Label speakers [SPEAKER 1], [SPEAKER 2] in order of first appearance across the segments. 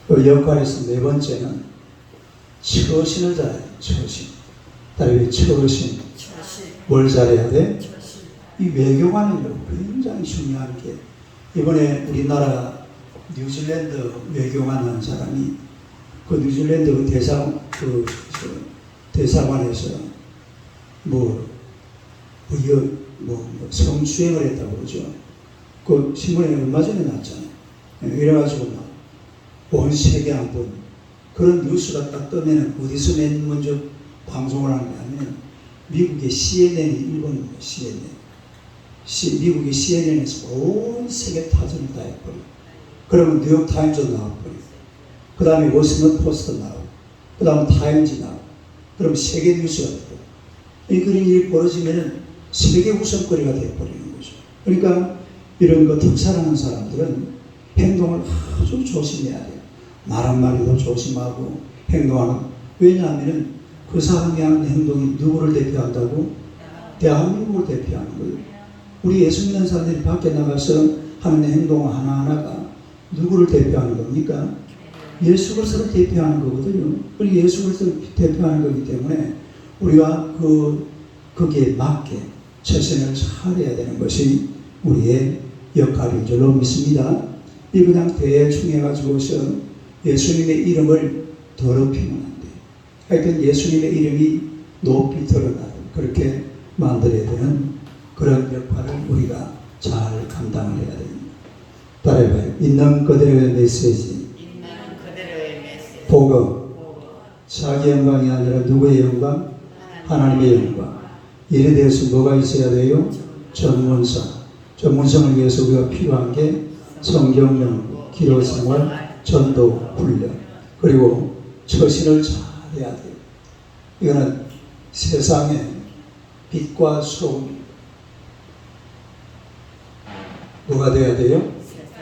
[SPEAKER 1] 그 역할에서 네 번째는 처신을 잘해야 돼. 처신. 다른 처신. 뭘 잘해야 돼? 이 외교관은요 굉장히 중요한 게, 이번에 우리나라 뉴질랜드 외교관 한 사람이 그 뉴질랜드 대사관에서 성추행을 했다고 그러죠. 그 신문에 얼마 전에 났잖아요. 이래가지고 막 온 세계 안 본 그런 뉴스가 딱 뜨면 어디서 맨 먼저 방송을 하는 게 아니면 미국의 CNN이 일본입니다. 미국의 CNN에서 온 세계 타전을 다 해버리고, 그러면 뉴욕타임즈도 나와버리고, 그 다음에 워싱턴 포스트 나오고, 그 다음에 타임즈 나오고, 그럼 세계 뉴스가 되고, 그런 일이 벌어지면은 세계 우선거리가 되어버리는 거죠. 그러니까 이런 거 특사하는 사람들은 행동을 아주 조심해야 돼요. 말 한마디도 조심하고 행동하는. 왜냐하면 그 사람이 하는 행동이 누구를 대표한다고? 대한민국을 대표하는 거예요. 우리 예수 믿는 사람들이 밖에 나가서 하는 행동 하나하나가 누구를 대표하는 겁니까? 예수 그리스도를 대표하는 거거든요. 그리고 예수 그리스도를 대표하는 거기 때문에 우리가 거기에 맞게 처신을 잘해야 되는 것이 우리의 역할인 줄로 믿습니다. 이 그냥 대충 해가지고서 예수님의 이름을 더럽히면 안 돼요. 하여튼 예수님의 이름이 높이 드러나는 그렇게 만들어야 되는 그런 역할을 우리가 잘 감당을 해야 됩니다. 따라해봐요. 있는 그대로의 메시지. 복음. 자기 영광이 아니라 누구의 영광? 하나님의 영광. 이에 대해서 뭐가 있어야 돼요? 전문성. 전문성을 위해서 우리가 필요한 게 성경 연구, 기도 생활, 전도 훈련, 그리고 처신을 잘해야 돼요. 이거는 세상의 빛과 소금입니다. 뭐가 돼야 돼요?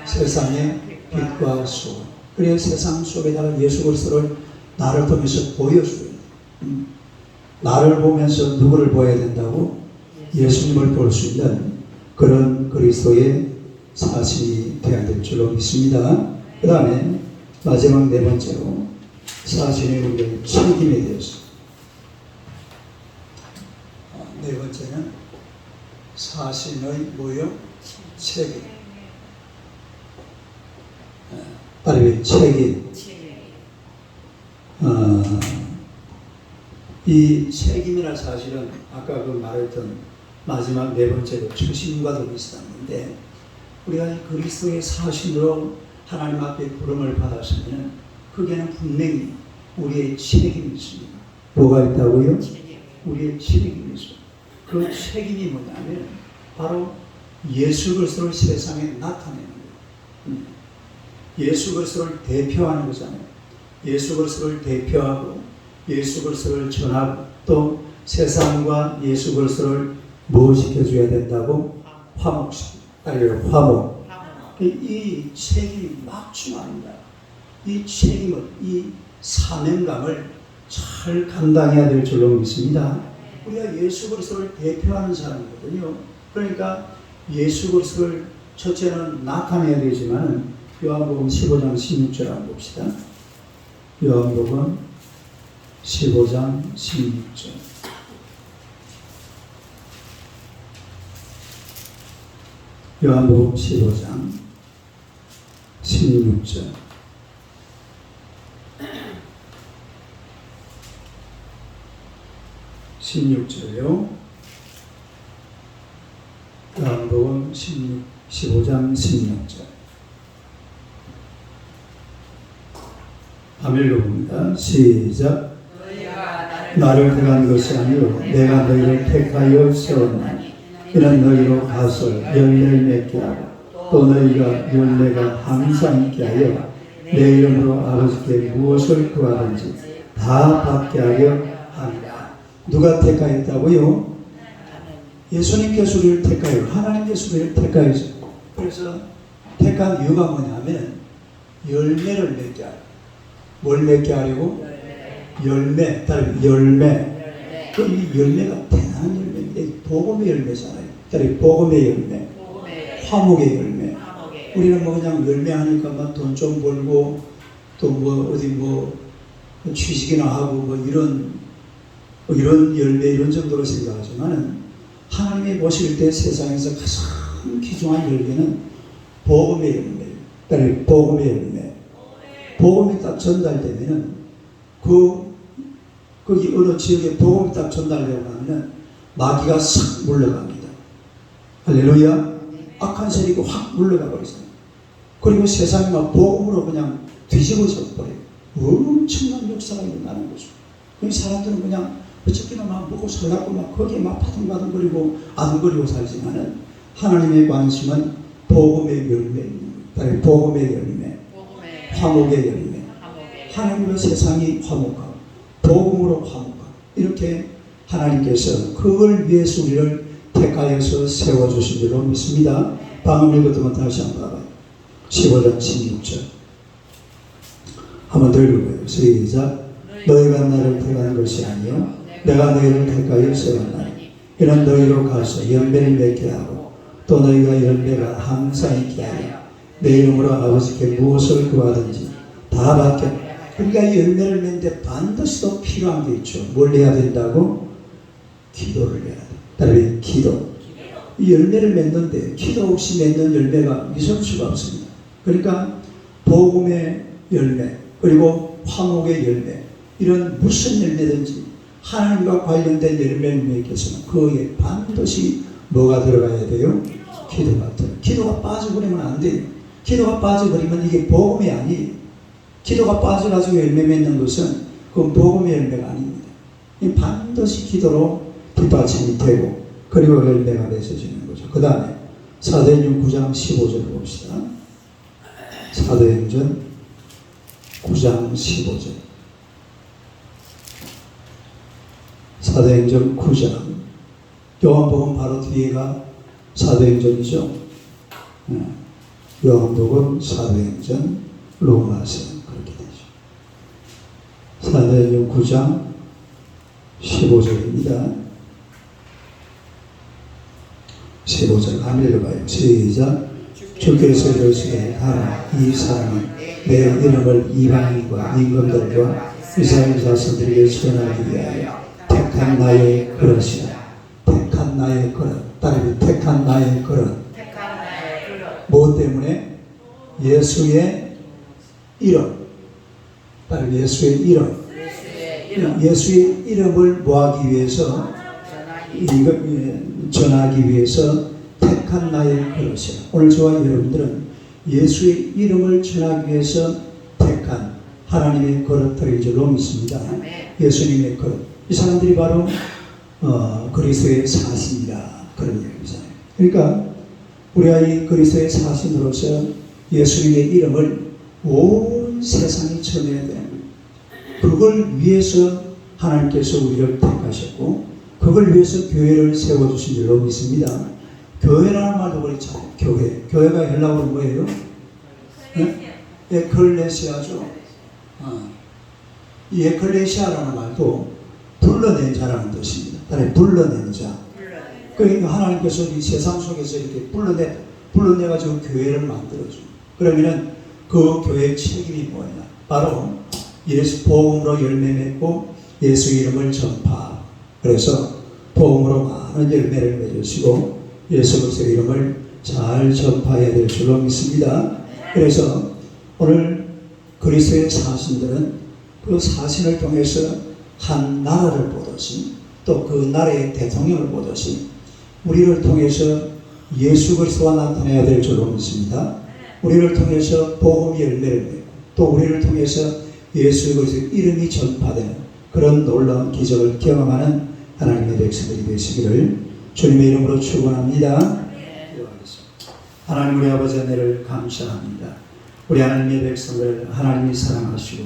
[SPEAKER 1] 세상의 빛과 소금. 그래서 세상 속에다가 예수 그리스도를 나를 통해서 보여줘요. 나를 보면서 누구를 보여야 된다고? 예수님을 볼 수 있는 그런 그리스도의 사실이 되어야 될 줄로 믿습니다. 그 다음에 마지막 네 번째로 사실의 우리의 책임에 대해서. 네 번째는 사실의 뭐요? 책임. 바로 책임. 이 책임이나 사실은 아까 그 말했던 마지막 네 번째로 처신과도 비슷한 건데, 우리가 그리스도의 사실로 하나님 앞에 부름을 받았으면 그게는 분명히 우리의 책임이 있습니다. 뭐가 있다고요? 우리의 책임이 있어요. 그 책임이 뭐냐면 바로 예수 그리스도를 세상에 나타내는 거예요. 예수 그리스도를 대표하는 거잖아요. 예수 그리스도를 대표하고 예수 그리스도를 전하고 또 세상과 예수 그리스도를 뭐 시켜줘야 된다고? 화목시키고. 화목. 이 책임이 막중합니다. 이 책임을, 이 사명감을 잘 감당해야 될 줄로 믿습니다. 우리가 예수 그리스도를 대표하는 사람이거든요. 그러니까 예수 그리스도를 첫째는 나타내야 되지만, 요한복음 15장 16절 한번 봅시다. 요한복음 15장 16절. 요한복음 15장 16절. 요한복음 15장 16절. 아멘. 봅니다. 시작. 나를 택한 것이 아니요 내가 너희를 택하여 세웠나니 이는 너희로 가서 열매를 맺게 하고 또 너희가 열매가 항상 있게 하여 내 이름으로 아버지께 무엇을 구하든지 다 받게 하려 합니다. 누가 택하였다고요? 예수님께서 우리를 택하여, 하나님께서 우리를 택하였어요. 그래서 택한 이유가 뭐냐면 열매를 맺게 하려. 뭘 맺게 하려고? 열매. 이 열매가 대단한 열매인데 복음의 열매잖아요. 복음의 열매, 화목의 열매. 우리는 뭐 그냥 열매하니까 막 돈 좀 벌고 또 뭐 어디 뭐 취직이나 하고 뭐 이런 열매 이런 정도로 생각하지만은 하나님이 보실 때 세상에서 가장 귀중한 열매는 복음의 열매, 그러니까 복음의 열매. 복음이 딱 전달되면은 거기 어느 지역에 복음이 딱 전달되고 나면은 마귀가 싹 물러갑니다. 할렐루야. 악한 세력이 확 물러가 버리잖아요. 그리고 세상이 막 복음으로 그냥 뒤집어져 버려요. 엄청난 역사가 일어나는 거죠. 그 사람들은 그냥 어쨌거나 막 먹고 살라고 막 거기에 막 파동파동거리고 아둥거리고 살지만은 하나님의 관심은 복음의 열매입니다. 복음의 열매, 화목의 열매. 하나님의 세상이 화목하고 복음으로 화목하고 이렇게 하나님께서 그걸 위해서 우리를 택하여서 세워주신 줄로 믿습니다. 방금 읽었던 건 다시 한번 봐봐요. 15장 16절 한번 더 읽어봐요. 시작. 너희가 나를 택한 것이 아니요 내가 너희를 택하여 세웠나니 이는 너희로 가서 열매를 맺게 하고 또 너희가 열매가 항상 있게 하여 내 이름으로 아버지께 무엇을 구하든지 다 받게. 그러니까 이 열매를 맺는데 반드시 또 필요한 게 있죠. 뭘 해야 된다고? 기도를 해야 돼. 따라서 기도. 이 열매를 맺는데 기도 없이 맺는 열매가 있을 수가 없습니다. 그러니까 복음의 열매 그리고 화목의 열매 이런 무슨 열매든지 하나님과 관련된 열매를 맺기 위해서는 거기에 반드시 뭐가 들어가야 돼요? 기도가 들어가요. 기도가 빠져버리면 안 돼요. 기도가 빠져버리면 이게 복음이 아니에요. 기도가 빠져가지고 열매 맺는 것은 그건 복음의 열매가 아닙니다. 반드시 기도로 뒷받침이 되고 그리고 열매가 맺어지는 거죠. 그 다음에 사도행전 9장 15절을 봅시다. 사도행전 9장 15절. 사도행전 9장. 요한복음 바로 뒤에가 사도행전이죠. 요한복음, 사도행전, 로마서 그렇게 되죠. 사도행전 9장 15절입니다. 15절 한번 읽어봐요. 시작. 주께서 이르시되 하라 이 사람은 내 이름을 이방인과 임금들과 이스라엘 자손들에게 전하기 위하여 택한 나의 그릇이라. 택한 나의 그릇. 따르기 택한 나의 그릇. 무엇 때문에? 예수의 이름. 따르기 예수의 이름. 예수의 이름을 뭐하기 위해서? 전하기 위해서 택한 나의 그릇이라. 오늘 저와 여러분들은 예수의 이름을 전하기 위해서 택한 하나님의 그릇들인 줄로 믿습니다. 예수님의 그릇. 이 사람들이 바로 그리스도의 사신이라 그런 얘기잖아요. 그러니까 우리가 이 그리스도의 사신으로서 예수님의 이름을 온 세상에 전해야 되는 거예요. 그걸 위해서 하나님께서 우리를 택하셨고 그걸 위해서 교회를 세워주신 줄로 믿습니다. 교회라는 말도 그렇잖아요. 교회가 헬라어로 뭐예요? 에클레시아죠. 이 에클레시아라는 말도 불러낸 자라는 뜻입니다. 따라서 불러낸 자. 그러니까 하나님께서 이 세상 속에서 이렇게 불러내가지고 교회를 만들어줘. 그러면은 그 교회의 책임이 뭐냐? 바로 예수 복음으로 열매 맺고 예수 이름을 전파. 그래서 복음으로 많은 열매를 맺으시고 예수 그리스도의 이름을 잘 전파해야 될 줄로 믿습니다. 그래서 오늘 그리스도의 사신들은 그 사신을 통해서 한 나라를 보듯이 또 그 나라의 대통령을 보듯이 우리를 통해서 예수 그리스도가 나타나야 될 줄로 믿습니다. 우리를 통해서 복음의 열매를 맺고 또 우리를 통해서 예수 그리스도의 이름이 전파되는 그런 놀라운 기적을 경험하는 하나님의 백성들이 되시기를 주님의 이름으로 축원합니다. 하나님 우리 아버지 은혜를 감사합니다. 우리 하나님의 백성을 하나님이 사랑하시고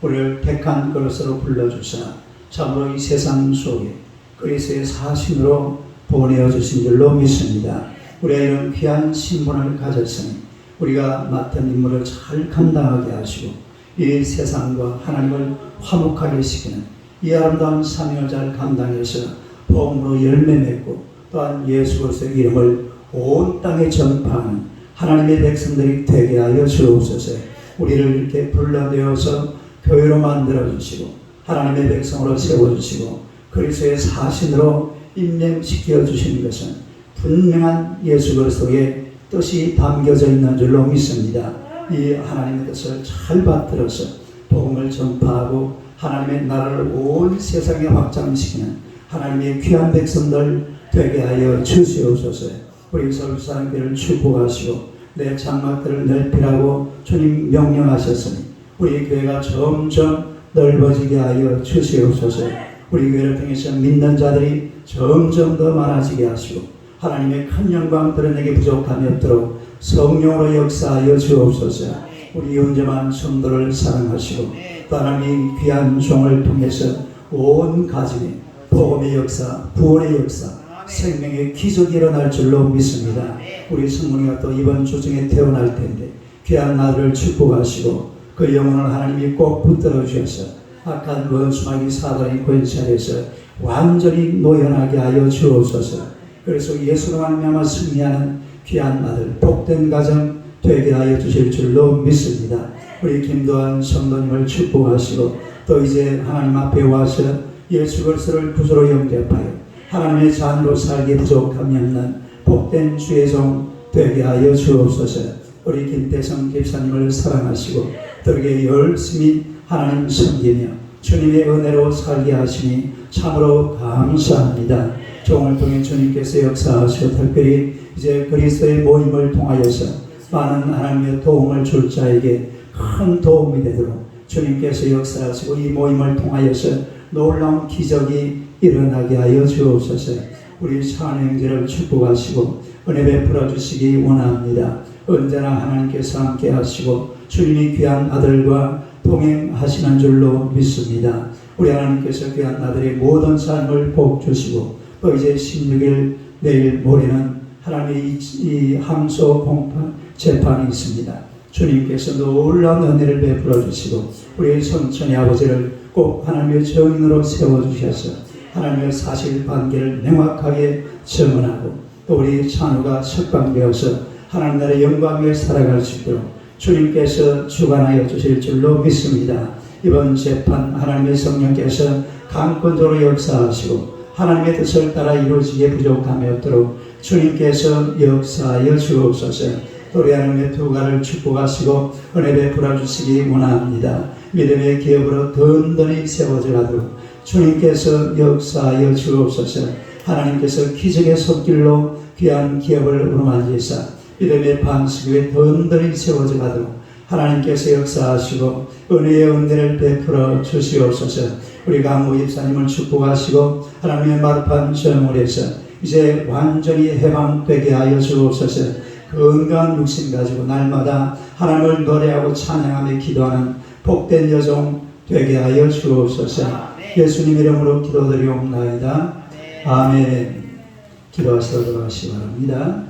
[SPEAKER 1] 우리를 택한 그릇으로 불러주사 참으로 이 세상 속에 그리스도의 사신으로 보내어 주신 줄로 믿습니다. 우리가 이런 귀한 신분을 가졌으니 우리가 맡은 임무를 잘 감당하게 하시고 이 세상과 하나님을 화목하게 시키는 이 아름다운 사명을 잘 감당해서 복음으로 열매 맺고 또한 예수 그리스도의 이름을 온 땅에 전파하는 하나님의 백성들이 되게 하여 주옵소서. 우리를 이렇게 불러내어서 교회로 만들어주시고 하나님의 백성으로 세워주시고 그리스도의 사신으로 임명시켜 주시는 것은 분명한 예수 그리스도의 뜻이 담겨져 있는 줄로 믿습니다. 이 하나님의 뜻을 잘 받들어서 복음을 전파하고 하나님의 나라를 온 세상에 확장시키는 하나님의 귀한 백성들 되게 하여 주시옵소서. 우리 서울사람들을 축복하시고 내 장막들을 넓히라고 주님 명령하셨으니 우리 교회가 점점 넓어지게 하여 주시옵소서. 우리 교회를 통해서 믿는 자들이 점점 더 많아지게 하시고 하나님의 큰 영광 드러내기 부족함이 없도록 성령으로 역사하여 주옵소서. 우리 온전한 성도를 사랑하시고 또 하나님의 귀한 종을 통해서 온 가정에 복음의 역사, 부활의 역사, 생명의 기적이 일어날 줄로 믿습니다. 우리 성문이가 또 이번 주 중에 태어날 텐데 귀한 아들을 축복하시고 그 영혼을 하나님이 꼭 붙들어 주셔서 악한 원수마귀 사단의 권세에서 완전히 노연하게 하여 주옵소서. 그래서 예수로 말미암아 승리하는 귀한 아들 복된 가정 되게 하여 주실 줄로 믿습니다. 우리 김도한 성도님을 축복하시고 또 이제 하나님 앞에 와서 예수 그리스도를 구주로 영접하여 하나님의 자녀로 살기 부족함이 없는 복된 주의 종 되게 하여 주옵소서. 우리 김대성 집사님을 사랑하시고 그렇게 열심히 하나님 섬기며 주님의 은혜로 살게 하시니 참으로 감사합니다. 종을 통해 주님께서 역사하시고 특별히 이제 그리스도의 모임을 통하여서 많은 하나님의 도움을 줄 자에게 큰 도움이 되도록 주님께서 역사하시고 이 모임을 통하여서 놀라운 기적이 일어나게 하여 주옵소서. 우리 찬우 형제를 축복하시고 은혜 베풀어 주시기 원합니다. 언제나 하나님께서 함께 하시고 주님이 귀한 아들과 동행하시는 줄로 믿습니다. 우리 하나님께서 귀한 아들의 모든 삶을 복 주시고 또 이제 16일 내일 모레는 하나님의 이 항소 공판 재판이 있습니다. 주님께서 놀라운 은혜를 베풀어 주시고 우리 성천의 아버지를 꼭 하나님의 정인으로 세워주셔서 하나님의 사실관계를 명확하게 증언하고 또 우리 찬우가 석방되어서 하나님 나라의 영광 위에 살아갈 수 있도록 주님께서 주관하여 주실 줄로 믿습니다. 이번 재판 하나님의 성령께서 강권적으로 역사하시고 하나님의 뜻을 따라 이루어지게 부족함이 없도록 주님께서 역사하여 주옵소서. 또 우리 하나님의 두가를 축복하시고 은혜 베풀어 주시기 원합니다. 믿음의 기업으로 든든히 세워져 가도록 주님께서 역사하여 주옵소서. 하나님께서 기적의 손길로 귀한 기업을 우러만지사 믿음의 반석 위에 든든히 세워져 가도록 하나님께서 역사하시고 은혜의 은혜를 베풀어 주시옵소서. 우리 강모 집사님을 축복하시고 하나님의 마르판 정월에서 이제 완전히 해방되게 하여 주옵소서. 건강한 육신 가지고 날마다 하나님을 노래하고 찬양하며 기도하는 복된 여종 되게 하여 주옵소서. 예수님 이름으로 기도드리옵나이다. 아멘. 기도하시도록 하시기 바랍니다.